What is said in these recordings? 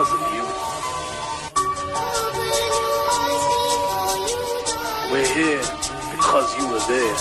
because of you. We're here because you were there.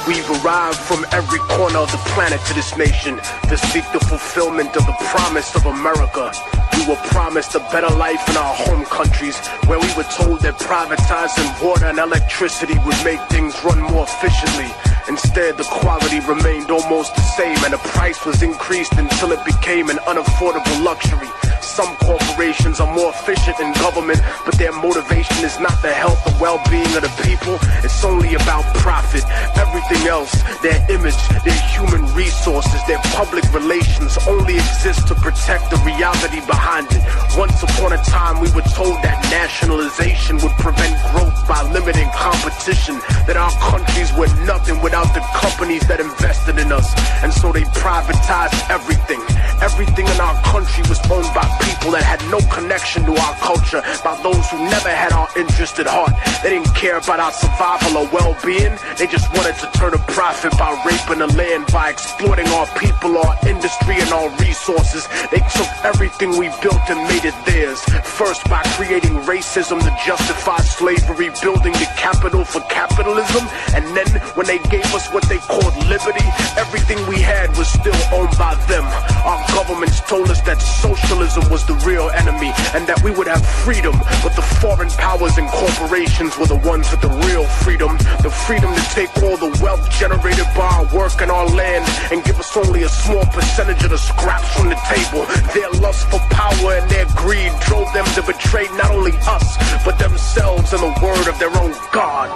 We've arrived from every corner of the planet to this nation to seek the fulfillment of the promise of America. We were promised a better life in our home countries, where we were told that privatizing water and electricity would make things run more efficiently. Instead, the quality remained almost the same, and the price was increased until it became an unaffordable luxury. Some corporations are more efficient in government, but their motivation is not the health or well-being of the people. It's only about profit. Everything else, their image, their human resources, their public relations only exist to protect the reality behind it. Once upon a time, we were told that nationalization would prevent growth by limiting competition, that our countries were nothing without the companies that invested in us. And so they privatized everything. Everything in our country was owned by people that had no connection to our culture, by those who never had our interest at heart. They didn't care about our survival or well-being. They just wanted to turn a profit by raping the land, by exploiting our people, our industry, and our resources. They took everything we built and made it theirs. First by creating racism to justify slavery, building the capital for capitalism. And then when they gave us what they called liberty, everything we had was still owned by them. Our governments told us that socialism was the real enemy and that we would have freedom, but the foreign powers and corporations were the ones with the real freedom. The freedom to take all the wealth generated by our work and our land and give us only a small percentage of the scraps from the table. Their lust for power and their greed drove them to betray not only us, but themselves and the word of their own God.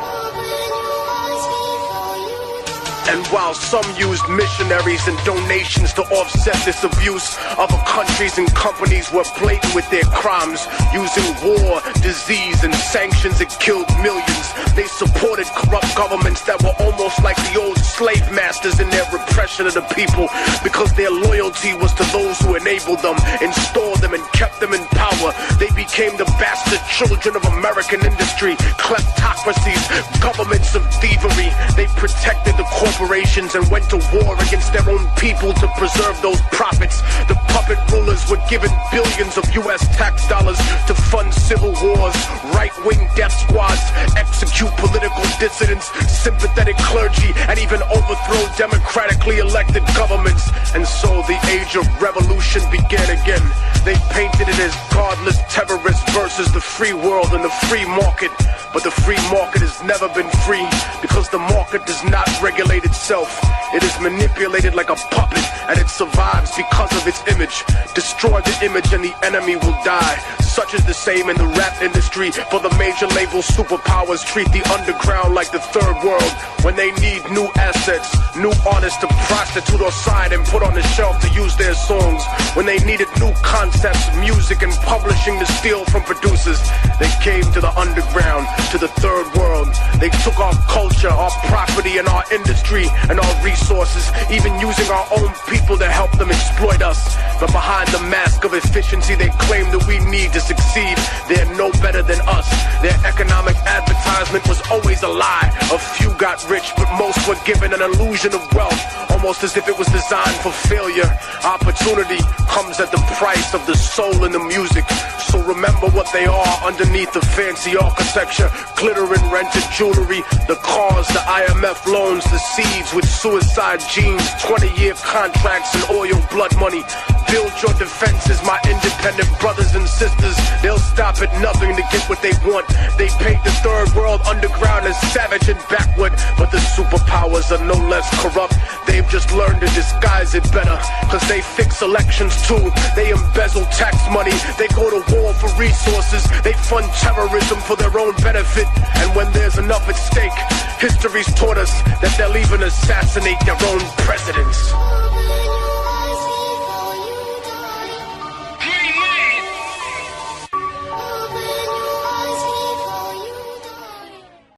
And while some used missionaries and donations to offset this abuse, other countries and companies were blatant with their crimes, using war, disease, and sanctions that killed millions. They supported corrupt governments that were almost like the old slave masters in their repression of the people, because their loyalty was to those who enabled them, installed them, and kept them in power. They became the bastard children of American industry, kleptocracies, governments of thievery. They protected the corporations and went to war against their own people to preserve those profits. The puppet rulers were given billions of US tax dollars to fund civil wars, right-wing death squads, execute political dissidents, sympathetic clergy, and even overthrow democratically elected governments. And so the age of revolution began again. They painted it as godless terrorists versus the free world and the free market. But the free market has never been free, because the market does not regulate itself. It is manipulated like a puppet, and it survives because of its image. Destroy the image and the enemy will die. Such is the same in the rap industry, for the major label superpowers treat the underground like the third world. When they need new assets, new artists to prostitute or sign and put on the shelf to use their songs. When they needed new concepts, music, and publishing to steal from producers, they came to the underground, to the third world. They took our culture, our property, and our industry, and our resources, even using our own people to help them exploit us. But behind the mask of efficiency they claim that we need to succeed, they're no better than us. Their economic advertisement was always a lie. A few got rich, but most were given an illusion of wealth, almost as if it was designed for failure. Opportunity comes at the price of the soul in the music. So remember what they are underneath the fancy architecture. Glitter and rented jewelry, the cars, the IMF loans, the seeds with suicide genes, 20-year contracts and oil blood money. Build your defenses, my independent brothers and sisters. They'll stop at nothing to get what they want. They paint the third world underground as savage and backward, but the superpowers are no less corrupt. They've just learned to disguise it better, cause they fix elections too. They embezzle tax money, they go to war for resources, they fund terrorism for their own benefit. And when there's enough at stake, history's taught us that they'll even assassinate their own presidents.